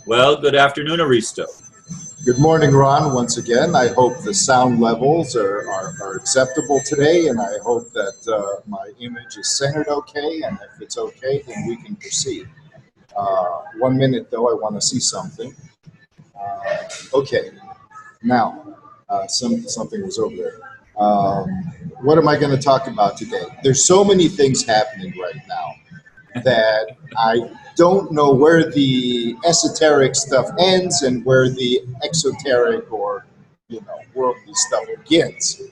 Well, good afternoon, Aristo. Good morning, Ron, once again. I hope the sound levels are acceptable today, and I hope that my image is centered okay, and if it's okay, then we can proceed. 1 minute, though, I want to see something. Okay, now, something was over there. Um, what am I going to talk about today? There's so many things happening right now that I don't know where the esoteric stuff ends and where the exoteric or worldly stuff begins.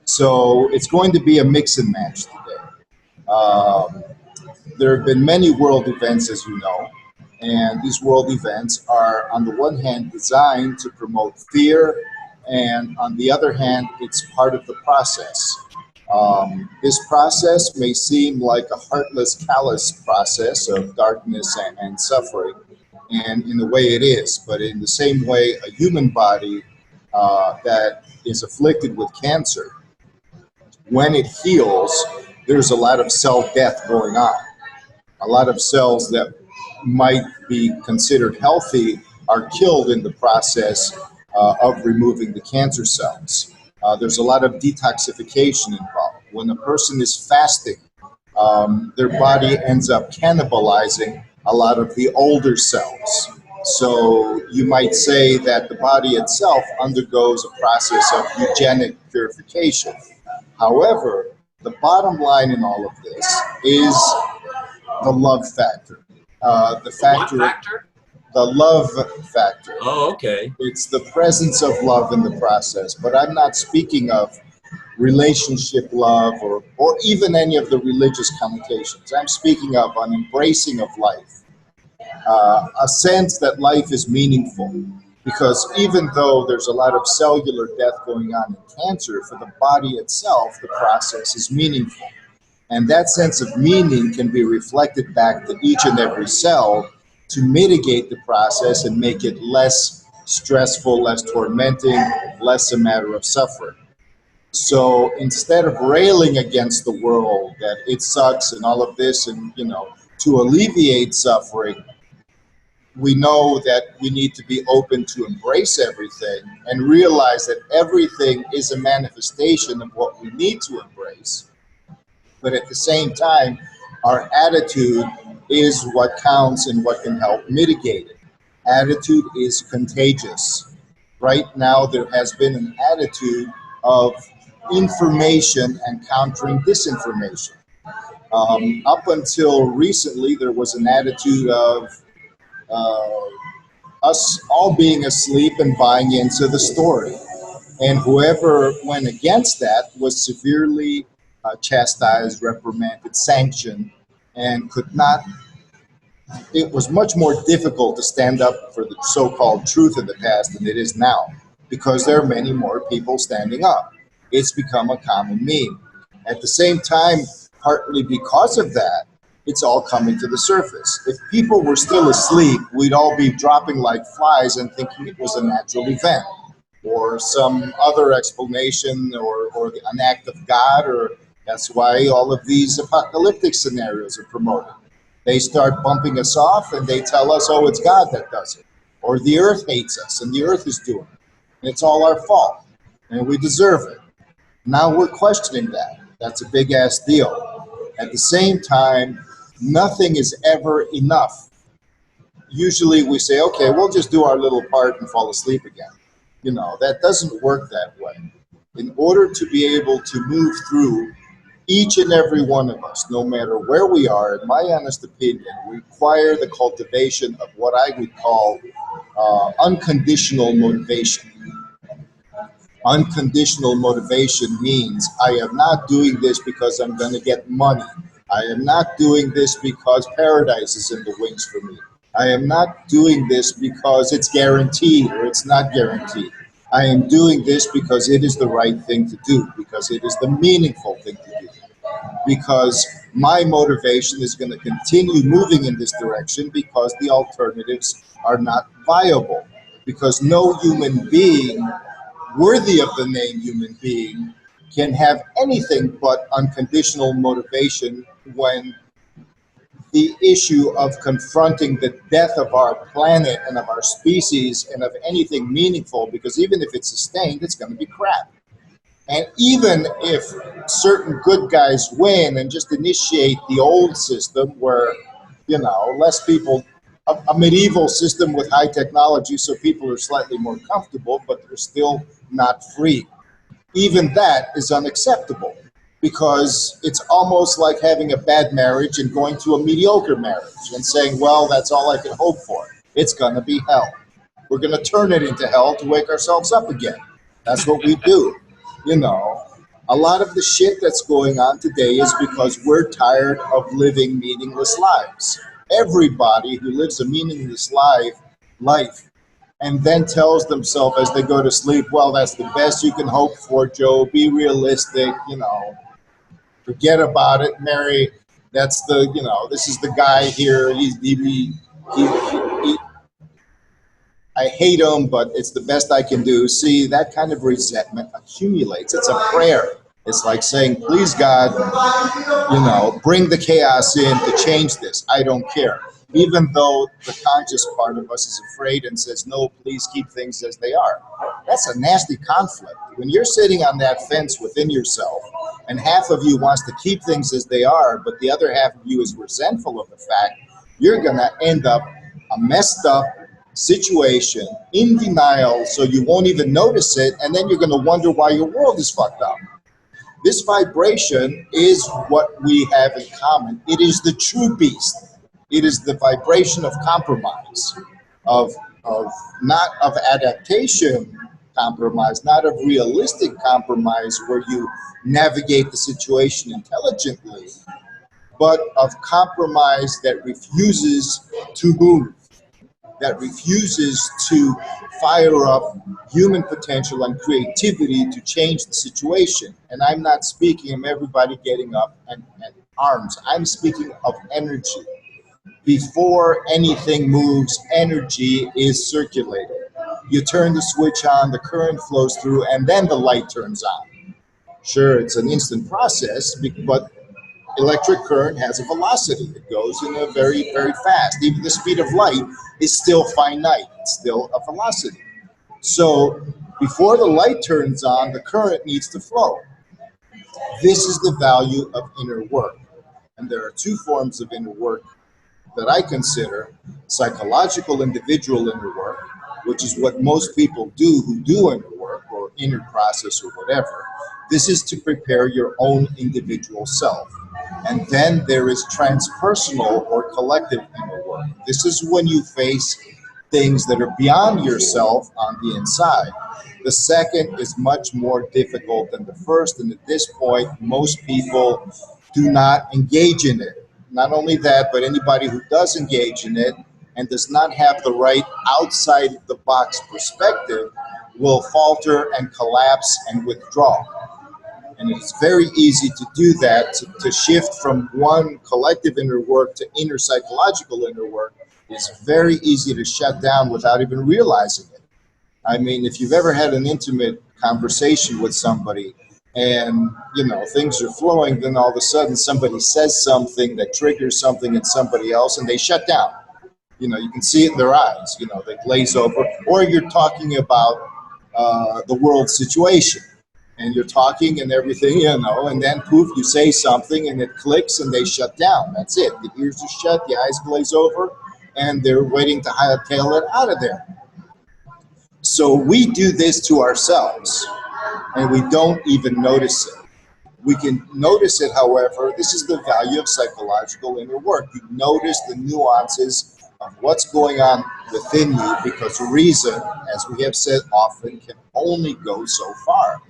So it's going to be a mix and match today. Um, there have been many world events, as you know, and these world events are, on the one hand, designed to promote fear, and on the other hand, it's part of the process. This process may seem like a heartless, callous process of darkness and suffering, and in the way it is, but in the same way, a human body that is afflicted with cancer, when it heals, there's a lot of cell death going on. A lot of cells that might be considered healthy are killed in the process of removing the cancer cells. There's a lot of detoxification involved. When a person is fasting, their body ends up cannibalizing a lot of the older cells. So you might say that the body itself undergoes a process of eugenic purification. However, the bottom line in all of this is the love factor. The factor, What factor? the love factor. Oh, okay. It's the presence of love in the process. But I'm not speaking of relationship love or even any of the religious connotations. I'm speaking of an embracing of life, a sense that life is meaningful. Because even though there's a lot of cellular death going on in cancer, for the body itself, the process is meaningful. And that sense of meaning can be reflected back to each and every cell to mitigate the process and make it less stressful, less tormenting, less a matter of suffering. So instead of railing against the world that it sucks and all of this, and to alleviate suffering, we know that we need to be open to embrace everything and realize that everything is a manifestation of what we need to embrace. But at the same time, our attitude is what counts and what can help mitigate it. Attitude is contagious. Right now, there has been an attitude of information and countering disinformation. Up until recently, there was an attitude of uh, us all being asleep and buying into the story. And whoever went against that was severely chastised, reprimanded, sanctioned, and could not. It was much more difficult to stand up for the so called truth of the past than it is now because there are many more people standing up. It's become a common meme. At the same time, partly because of that, it's all coming to the surface. If people were still asleep, we'd all be dropping like flies and thinking it was a natural event or some other explanation or an act of God, or that's why all of these apocalyptic scenarios are promoted. They start bumping us off and they tell us, oh, it's God that does it. Or the earth hates us and the earth is doing it. And it's all our fault and we deserve it. Now we're questioning that. That's a big ass deal. At the same time, nothing is ever enough. Usually we say, okay, we'll just do our little part and fall asleep again. That doesn't work that way. In order to be able to move through, each and every one of us, no matter where we are, in my honest opinion, require the cultivation of what I would call unconditional motivation. Unconditional motivation means I am not doing this because I'm going to get money. I am not doing this because paradise is in the wings for me. I am not doing this because it's guaranteed or it's not guaranteed. I am doing this because it is the right thing to do, because it is the meaningful thing to do, because my motivation is going to continue moving in this direction because the alternatives are not viable, because no human being worthy of the name human being can have anything but unconditional motivation when the issue of confronting the death of our planet and of our species and of anything meaningful, because even if it's sustained, it's going to be crap. And even if certain good guys win and just initiate the old system where, less people, a medieval system with high technology, so people are slightly more comfortable, but they're still not free. Even that is unacceptable, because it's almost like having a bad marriage and going to a mediocre marriage and saying, well, that's all I can hope for. It's going to be hell. We're going to turn it into hell to wake ourselves up again. That's what we do. A lot of the shit that's going on today is because we're tired of living meaningless lives. Everybody who lives a meaningless life and then tells themselves as they go to sleep, well, that's the best you can hope for, Joe. Be realistic, forget about it, Mary. That's this is the guy here. He I hate him, but it's the best I can do. See, that kind of resentment accumulates. It's a prayer. It's like saying, please, God, bring the chaos in to change this. I don't care. Even though the conscious part of us is afraid and says, no, please keep things as they are. That's a nasty conflict. When you're sitting on that fence within yourself, and half of you wants to keep things as they are, but the other half of you is resentful of the fact, you're going to end up a messed up situation in denial, so you won't even notice it, and then you're going to wonder why your world is fucked up. This vibration is what we have in common. It is the true beast. It is the vibration of compromise, of not of adaptation compromise, not of realistic compromise where you navigate the situation intelligently, but of compromise that refuses to move, that refuses to fire up human potential and creativity to change the situation. And I'm not speaking of everybody getting up and arms. I'm speaking of energy. Before anything moves, energy is circulated. You turn the switch on, the current flows through, and then the light turns on. Sure, it's an instant process, but electric current has a velocity. It goes in a very, very fast. Even the speed of light is still finite. It's still a velocity. So before the light turns on, the current needs to flow. This is the value of inner work. And there are two forms of inner work that I consider: psychological individual inner work, which is what most people do who do inner work or inner process or whatever. This is to prepare your own individual self. And then there is transpersonal or collective inner work. This is when you face things that are beyond yourself on the inside. The second is much more difficult than the first, and at this point, most people do not engage in it. Not only that, but anybody who does engage in it and does not have the right outside the box perspective will falter and collapse and withdraw. And it's very easy to do that, to shift from one collective inner work to inner psychological inner work is very easy to shut down without even realizing it. I mean, if you've ever had an intimate conversation with somebody and, things are flowing, then all of a sudden somebody says something that triggers something in somebody else and they shut down. You can see it in their eyes, they glaze over. Or you're talking about the world situation. And you're talking and everything, and then poof, you say something and it clicks and they shut down. That's it. The ears are shut, the eyes glaze over, and they're waiting to hightail it out of there. So we do this to ourselves, and we don't even notice it. We can notice it, however. This is the value of psychological inner work. You notice the nuances of what's going on within you, because reason, as we have said often, can only go so far.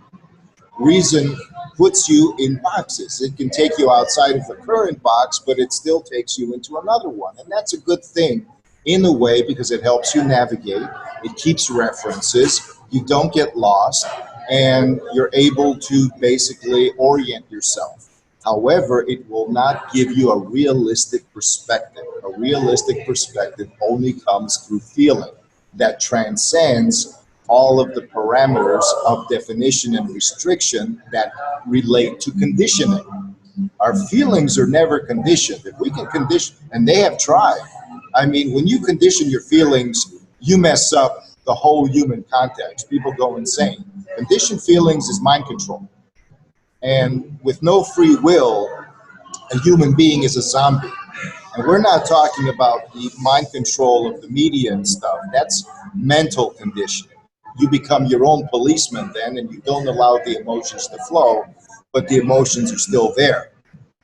Reason puts you in boxes. It can take you outside of the current box, but it still takes you into another one. And that's a good thing in a way, because it helps you navigate. It keeps references. You don't get lost, and you're able to basically orient yourself. However, it will not give you a realistic perspective. A realistic perspective only comes through feeling that transcends all of the parameters of definition and restriction that relate to conditioning. Our feelings are never conditioned. If we can condition, and they have tried. I mean, when you condition your feelings, you mess up the whole human context. People go insane. Conditioned feelings is mind control. And with no free will, a human being is a zombie. And we're not talking about the mind control of the media and stuff. That's mental conditioning. You become your own policeman then, and you don't allow the emotions to flow, but the emotions are still there.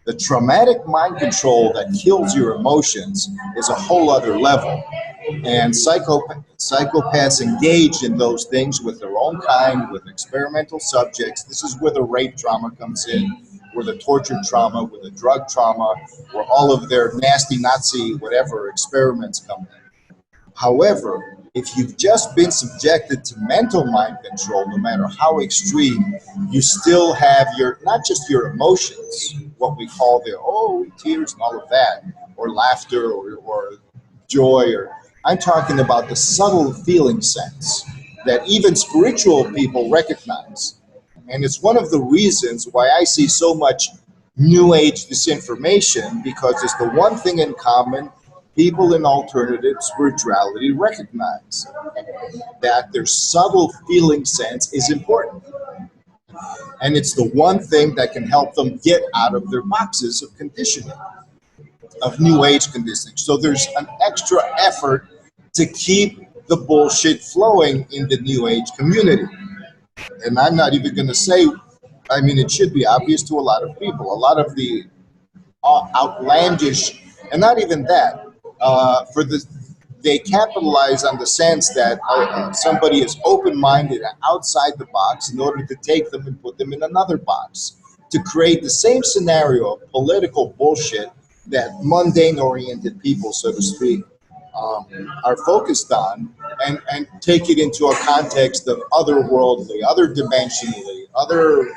The traumatic mind control that kills your emotions is a whole other level. And psychopaths engage in those things with their own kind, with experimental subjects. This is where the rape trauma comes in, where the torture trauma, where the drug trauma, where all of their nasty Nazi whatever experiments come in. However, if you've just been subjected to mental mind control, no matter how extreme, you still have your, not just your emotions, what we call the, oh, tears and all of that, or laughter or joy, or I'm talking about the subtle feeling sense that even spiritual people recognize. And it's one of the reasons why I see so much New Age disinformation, because it's the one thing in common people in alternative spirituality recognize, that their subtle feeling sense is important. And it's the one thing that can help them get out of their boxes of conditioning, of New Age conditioning. So there's an extra effort to keep the bullshit flowing in the New Age community. And I'm not even going to say, I mean, it should be obvious to a lot of people. A lot of the outlandish, and not even that, they capitalize on the sense that somebody is open-minded and outside the box in order to take them and put them in another box, to create the same scenario of political bullshit that mundane-oriented people, so to speak, are focused on, and take it into a context of otherworldly, other dimensionally, other,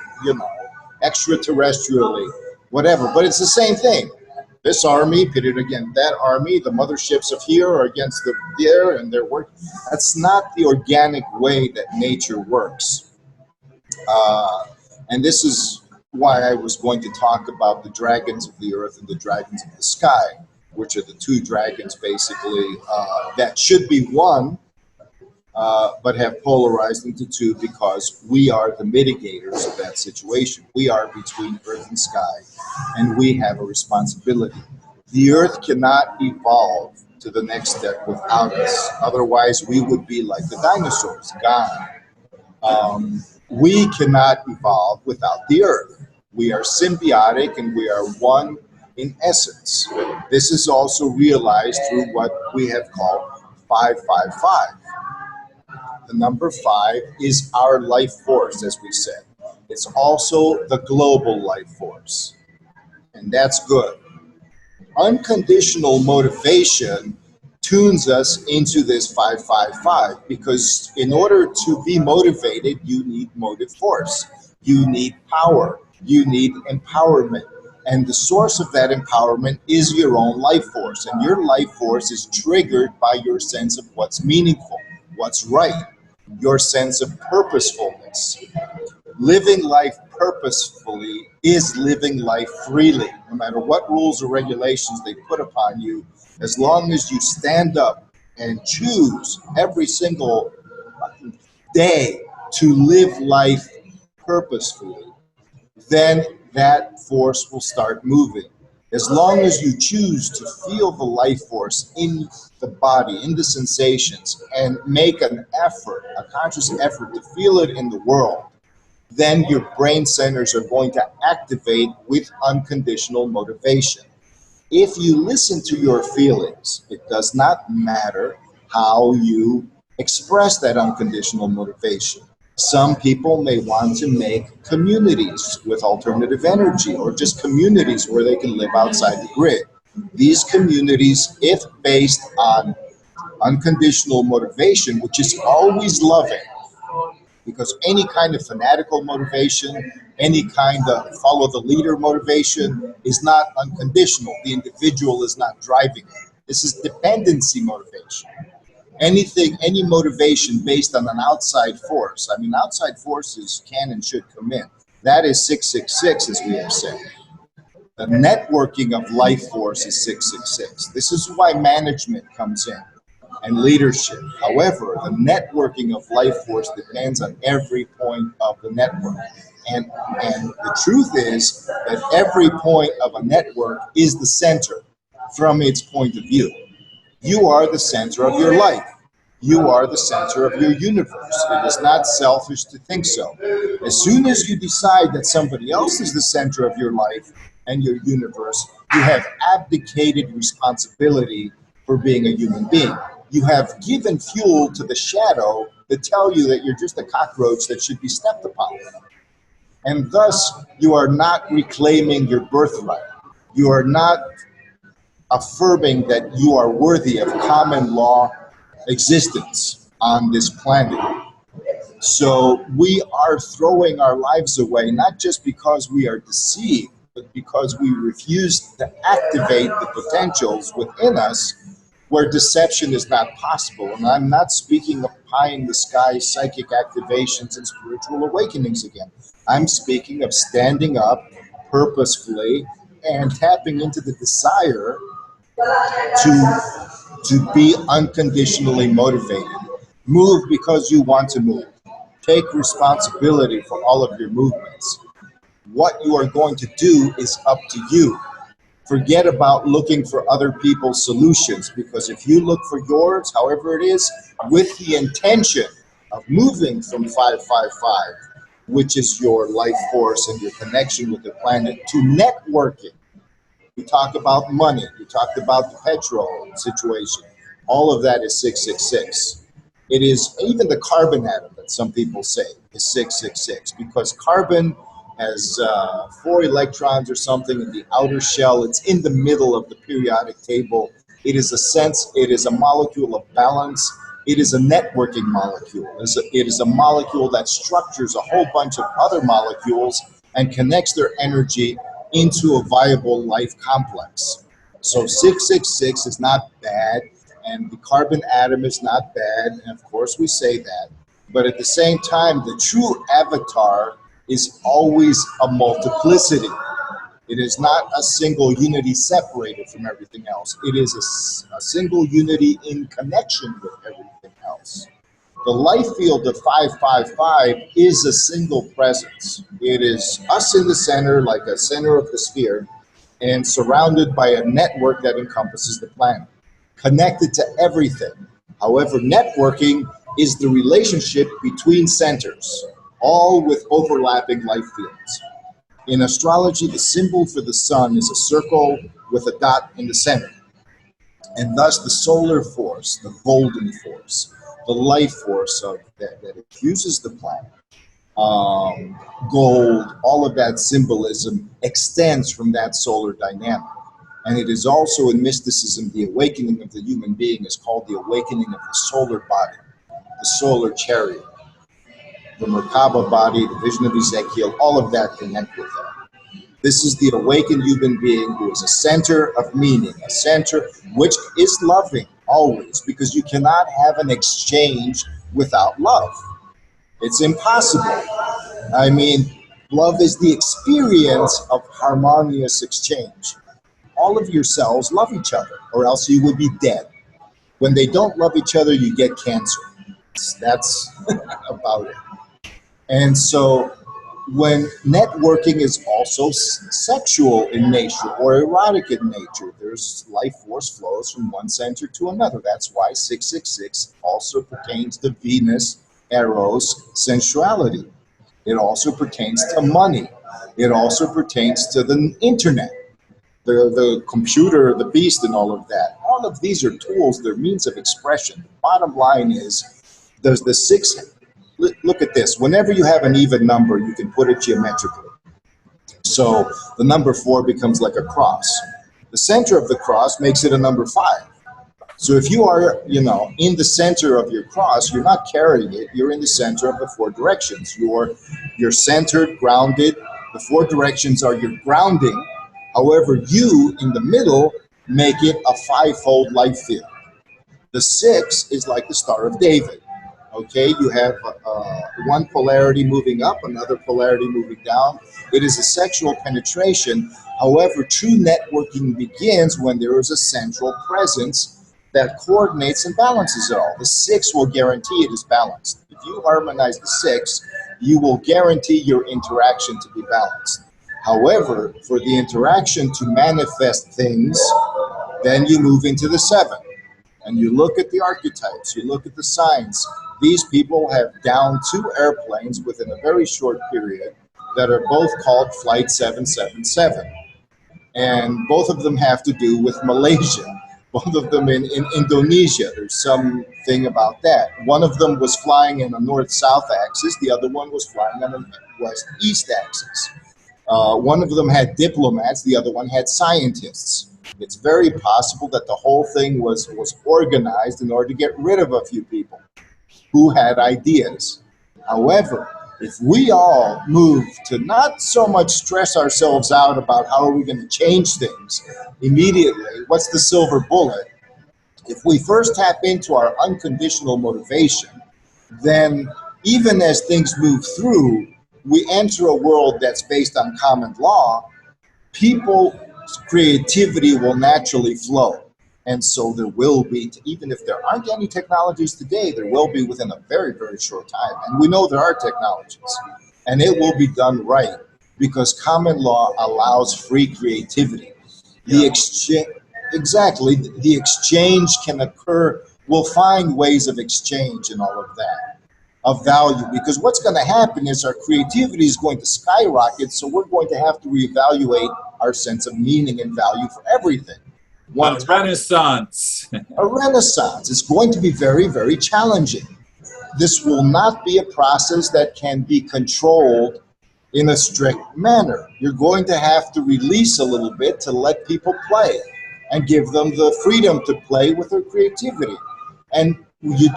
extraterrestrially, whatever. But it's the same thing. This army pitted against that army. The motherships of here are against the there, and they're working. That's not the organic way that nature works. And this is why I was going to talk about the dragons of the earth and the dragons of the sky, which are the two dragons basically that should be one, but have polarized into two because we are the mitigators of that situation. We are between earth and sky, and we have a responsibility. The earth cannot evolve to the next step without us. Otherwise, we would be like the dinosaurs, gone. We cannot evolve without the earth. We are symbiotic and we are one in essence. This is also realized through what we have called 555. The number 5 is our life force, as we said. It's also the global life force, and that's good. Unconditional motivation tunes us into this 555, because in order to be motivated, you need motive force, you need power, you need empowerment. And the source of that empowerment is your own life force. And your life force is triggered by your sense of what's meaningful, what's right, your sense of purposefulness. Living life purposefully is living life freely, no matter what rules or regulations they put upon you. As long as you stand up and choose every single day to live life purposefully, then that force will start moving. As long as you choose to feel the life force in the body, in the sensations, and make an effort, a conscious effort to feel it in the world, then your brain centers are going to activate with unconditional motivation. If you listen to your feelings, it does not matter how you express that unconditional motivation. Some people may want to make communities with alternative energy, or just communities where they can live outside the grid. These communities, if based on unconditional motivation, which is always loving, because any kind of fanatical motivation, any kind of follow the leader motivation is not unconditional. The individual is not driving it. This is dependency motivation. Anything, any motivation based on an outside force. I mean, outside forces can and should come in. That is 666, as we have said. The networking of life force is 666. This is why management comes in and leadership. However, the networking of life force depends on every point of the network. And the truth is that every point of a network is the center from its point of view. You are the center of your life. You are the center of your universe. It is not selfish to think so. As soon as you decide that somebody else is the center of your life and your universe, you have abdicated responsibility for being a human being. You have given fuel to the shadow that tell you that you're just a cockroach that should be stepped upon. And thus, you are not reclaiming your birthright. You are not affirming that you are worthy of common law existence on this planet. So we are throwing our lives away, not just because we are deceived, but because we refuse to activate the potentials within us where deception is not possible. And I'm not speaking of pie in the sky psychic activations and spiritual awakenings again. I'm speaking of standing up purposefully and tapping into the desire to be unconditionally motivated. Move because you want to move. Take responsibility for all of your movements. What you are going to do is up to you. Forget about looking for other people's solutions, because if you look for yours, however it is, with the intention of moving from 555, which is your life force and your connection with the planet, to networking. We talk about money. We talked about the petrol situation. All of that is 666. It is even the carbon atom that some people say is 666, because carbon has 4 electrons or something in the outer shell. It's in the middle of the periodic table. It is a molecule of balance. It is a networking molecule. It is a molecule that structures a whole bunch of other molecules and connects their energy into a viable life complex. So 666 is not bad, and the carbon atom is not bad, and of course we say that. But at the same time, the true avatar is always a multiplicity. It is not a single unity separated from everything else. It is a single unity in connection with everything else. The life field of 555 is a single presence. It is us in the center, like a center of the sphere, and surrounded by a network that encompasses the planet, connected to everything. However, networking is the relationship between centers, all with overlapping life fields. In astrology, the symbol for the sun is a circle with a dot in the center. And thus the solar force, the golden force, the life force of that infuses the planet, gold, all of that symbolism extends from that solar dynamic. And it is also in mysticism, the awakening of the human being is called the awakening of the solar body, the solar chariot, the Merkaba body, the vision of Ezekiel, all of that connect with that. This is the awakened human being who is a center of meaning, a center which is loving always, because you cannot have an exchange without love. It's impossible. I mean, love is the experience of harmonious exchange. All of your cells love each other, or else you would be dead. When they don't love each other, you get cancer. That's about it. And so when networking is also sexual in nature or erotic in nature, there's life force flows from one center to another. That's why 666 also pertains to Venus, Eros, sensuality. It also pertains to money. It also pertains to the internet, the computer, the beast, and all of that. All of these are tools, they're means of expression. The bottom line is, there's the six. Look at this. Whenever you have an even number, you can put it geometrically. So the number 4 becomes like a cross. The center of the cross makes it a number 5. So if you are, in the center of your cross, you're not carrying it. You're in the center of the 4 directions. You're centered, grounded. The 4 directions are your grounding. However, you in the middle make it a 5-fold life field. The 6 is like the Star of David. Okay, you have one polarity moving up, another polarity moving down. It is a sexual penetration. However, true networking begins when there is a central presence that coordinates and balances it all. The six will guarantee it is balanced. If you harmonize the six, you will guarantee your interaction to be balanced. However, for the interaction to manifest things, then you move into the seven and you look at the archetypes, you look at the signs. These people have downed two airplanes within a very short period that are both called Flight 777. And both of them have to do with Malaysia. Both of them in Indonesia. There's something about that. One of them was flying in a north-south axis. The other one was flying on a west-east axis. One of them had diplomats. The other one had scientists. It's very possible that the whole thing was organized in order to get rid of a few people who had ideas. However, if we all move to not so much stress ourselves out about how are we going to change things immediately, what's the silver bullet? If we first tap into our unconditional motivation, then even as things move through, we enter a world that's based on common law. People's creativity will naturally flow. And so there will be, even if there aren't any technologies today, there will be within a very, very short time. And we know there are technologies. And it will be done right because common law allows free creativity. The exchange, exactly, the exchange can occur. We'll find ways of exchange and all of that, of value, because what's going to happen is our creativity is going to skyrocket. So we're going to have to reevaluate our sense of meaning and value for everything. A renaissance. A renaissance is going to be very, very challenging. This will not be a process that can be controlled in a strict manner. You're going to have to release a little bit to let people play and give them the freedom to play with their creativity. And we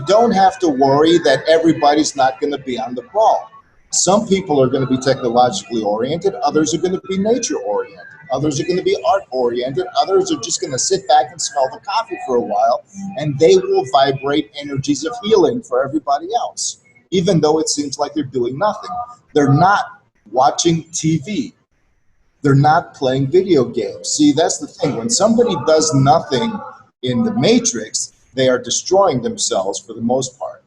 don't have to worry that everybody's not going to be on the ball. Some people are going to be technologically oriented, others are going to be nature oriented, others are going to be art oriented, others are just going to sit back and smell the coffee for a while, and they will vibrate energies of healing for everybody else, even though it seems like they're doing nothing. They're not watching TV. They're not playing video games. See, that's the thing. When somebody does nothing in the matrix, they are destroying themselves for the most part.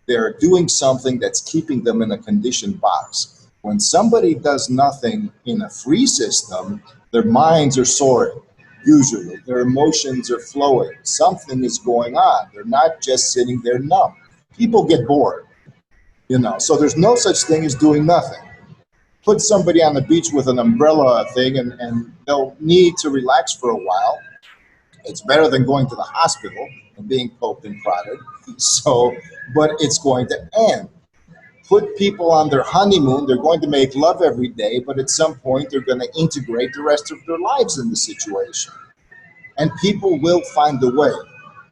They're doing something that's keeping them in a conditioned box. When somebody does nothing in a free system, their minds are soaring, usually. Their emotions are flowing. Something is going on. They're not just sitting there numb. People get bored, so there's no such thing as doing nothing. Put somebody on the beach with an umbrella thing and they'll need to relax for a while. It's better than going to the hospital and being poked and prodded. But it's going to end. Put people on their honeymoon. They're going to make love every day, but at some point they're going to integrate the rest of their lives in the situation. And people will find a way.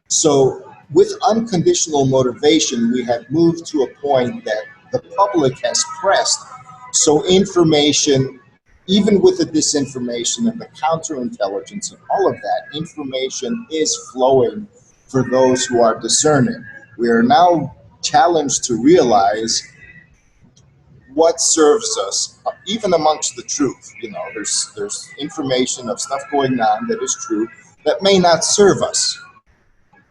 So with unconditional motivation, we have moved to a point that the public has pressed. So information, even with the disinformation and the counterintelligence and all of that, information is flowing for those who are discerning. We are now challenged to realize what serves us, even amongst the truth. There's information of stuff going on that is true that may not serve us.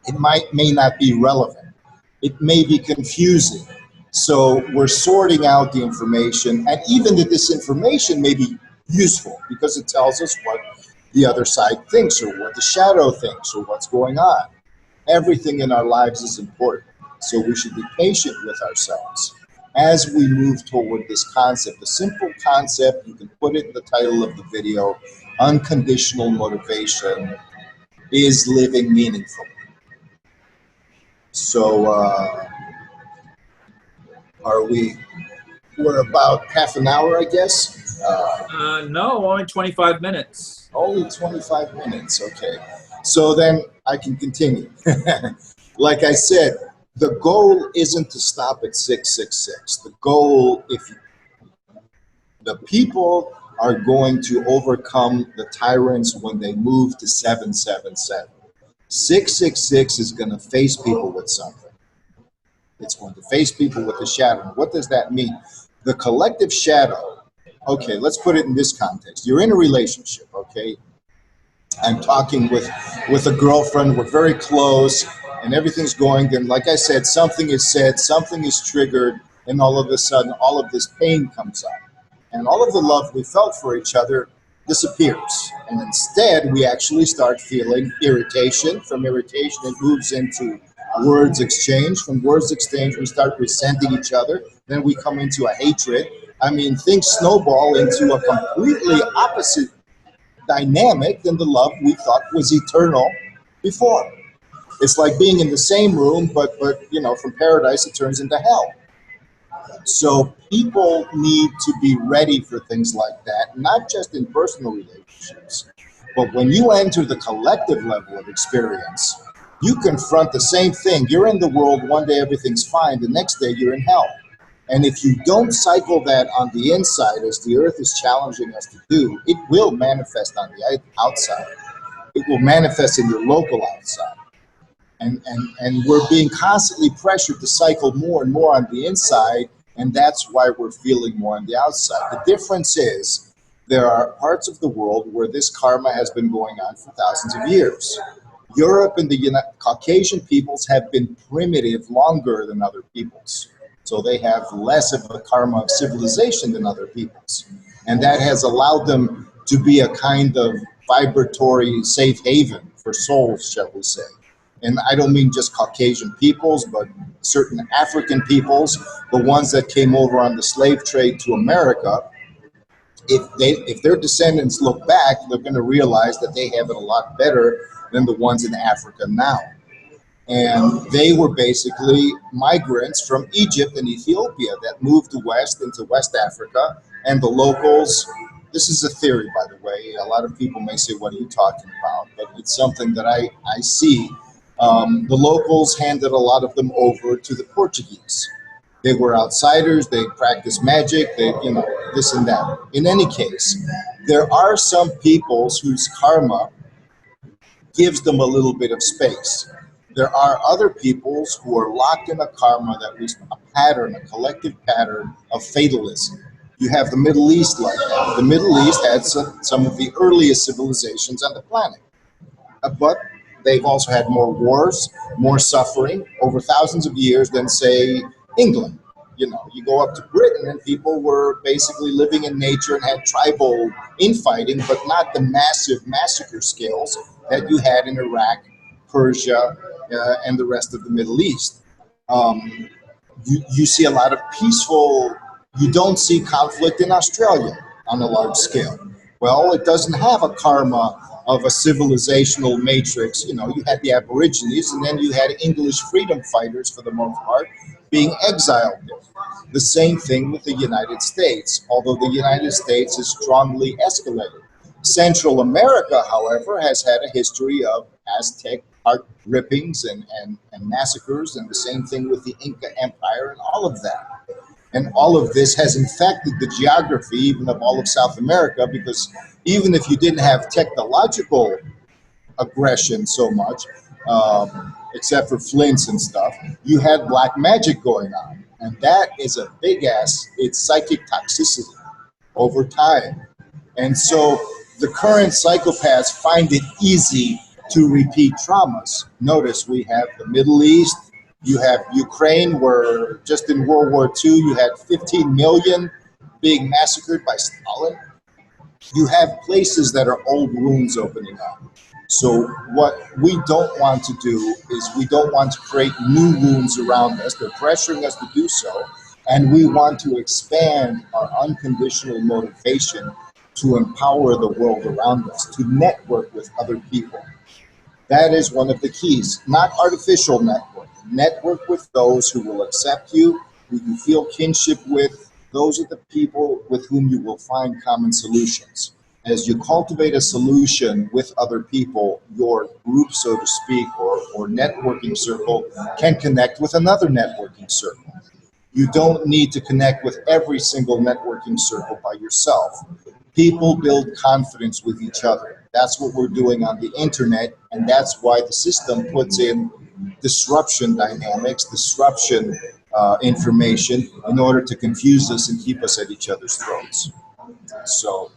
It may not be relevant. It may be confusing. So we're sorting out the information, and even the disinformation may be useful because it tells us what the other side thinks or what the shadow thinks or what's going on. Everything in our lives is important. So we should be patient with ourselves as we move toward this concept. A simple concept, you can put it in the title of the video, unconditional motivation is living meaningfully. So we're about half an hour, I guess? No, only 25 minutes. Only 25 minutes, okay. So then I can continue. Like I said, the goal isn't to stop at 666. The goal, the people are going to overcome the tyrants when they move to 777. 666 is going to face people with something. It's going to face people with the shadow. What does that mean? The collective shadow, okay, let's put it in this context. You're in a relationship, okay? I'm talking with a girlfriend, we're very close, and everything's going. Then, like I said, something is said, something is triggered, and all of a sudden, all of this pain comes up. And all of the love we felt for each other disappears. And instead, we actually start feeling irritation. From irritation, it moves into words exchange. From words exchange, we start resenting each other. Then we come into a hatred. I mean, things snowball into a completely opposite dynamic than the love we thought was eternal before. It's like being in the same room, but you know, from paradise it turns into hell. So people need to be ready for things like that, not just in personal relationships, but when you enter the collective level of experience, you confront the same thing. You're in the world, one day everything's fine, the next day you're in hell. And if you don't cycle that on the inside, as the earth is challenging us to do, it will manifest on the outside. It will manifest in your local outside. And we're being constantly pressured to cycle more and more on the inside, and that's why we're feeling more on the outside. The difference is there are parts of the world where this karma has been going on for thousands of years. Europe and the Caucasian peoples have been primitive longer than other peoples. So they have less of a karma of civilization than other peoples. And that has allowed them to be a kind of vibratory safe haven for souls, shall we say. And I don't mean just Caucasian peoples, but certain African peoples, the ones that came over on the slave trade to America. If their descendants look back, they're going to realize that they have it a lot better than the ones in Africa now. And they were basically migrants from Egypt and Ethiopia that moved west into West Africa. And the locals, this is a theory, by the way. A lot of people may say, what are you talking about? But it's something that I see. The locals handed a lot of them over to the Portuguese. They were outsiders, they practiced magic, they, you know, this and that. In any case, there are some peoples whose karma gives them a little bit of space. There are other peoples who are locked in a karma that was a pattern, a collective pattern of fatalism. You have the Middle East like that. The Middle East had some of the earliest civilizations on the planet. But they've also had more wars, more suffering over thousands of years than, say, England. You know, you go up to Britain and people were basically living in nature and had tribal infighting, but not the massive massacre scales that you had in Iraq, Persia, and the rest of the Middle East. You see a lot of peaceful, you don't see conflict in Australia on a large scale. Well, it doesn't have a karma of a civilizational matrix. You know, you had the Aborigines, and then you had English freedom fighters for the most part being exiled there. The same thing with the United States, although the United States is strongly escalated. Central America, however, has had a history of Aztec heart rippings and massacres, and the same thing with the Inca Empire and all of that. And all of this has infected the geography even of all of South America, because even if you didn't have technological aggression so much, except for flints and stuff, you had black magic going on. And that is a big ass, it's psychic toxicity over time. And so the current psychopaths find it easy to repeat traumas. Notice we have the Middle East, you have Ukraine, where just in World War II, you had 15 million being massacred by Stalin. You have places that are old wounds opening up. So what we don't want to do is we don't want to create new wounds around us. They're pressuring us to do so. And we want to expand our unconditional motivation to empower the world around us, to network with other people. That is one of the keys, not artificial network. Network with those who will accept you, who you feel kinship with. Those are the people with whom you will find common solutions. As you cultivate a solution with other people, your group, so to speak, or networking circle can connect with another networking circle. You don't need to connect with every single networking circle by yourself. People build confidence with each other. That's what we're doing on the internet, and that's why the system puts in disruption dynamics, disruption information in order to confuse us and keep us at each other's throats. So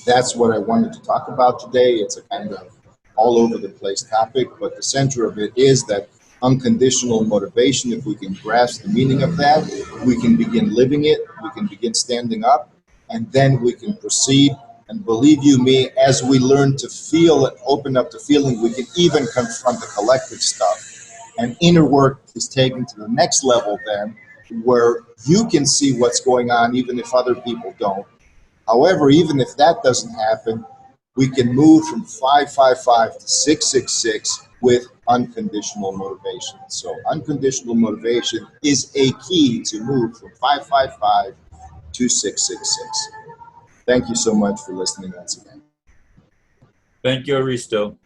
that's what I wanted to talk about today. It's a kind of all over the place topic, but the center of it is that unconditional motivation. If we can grasp the meaning of that, we can begin living it, we can begin standing up, and then we can proceed. And believe you me, as we learn to feel and open up to feeling, we can even confront the collective stuff. And inner work is taken to the next level then, where you can see what's going on even if other people don't. However, even if that doesn't happen, we can move from 555 to 666 with unconditional motivation. So unconditional motivation is a key to move from 555 to 666. Thank you so much for listening once again. Thank you, Aristo.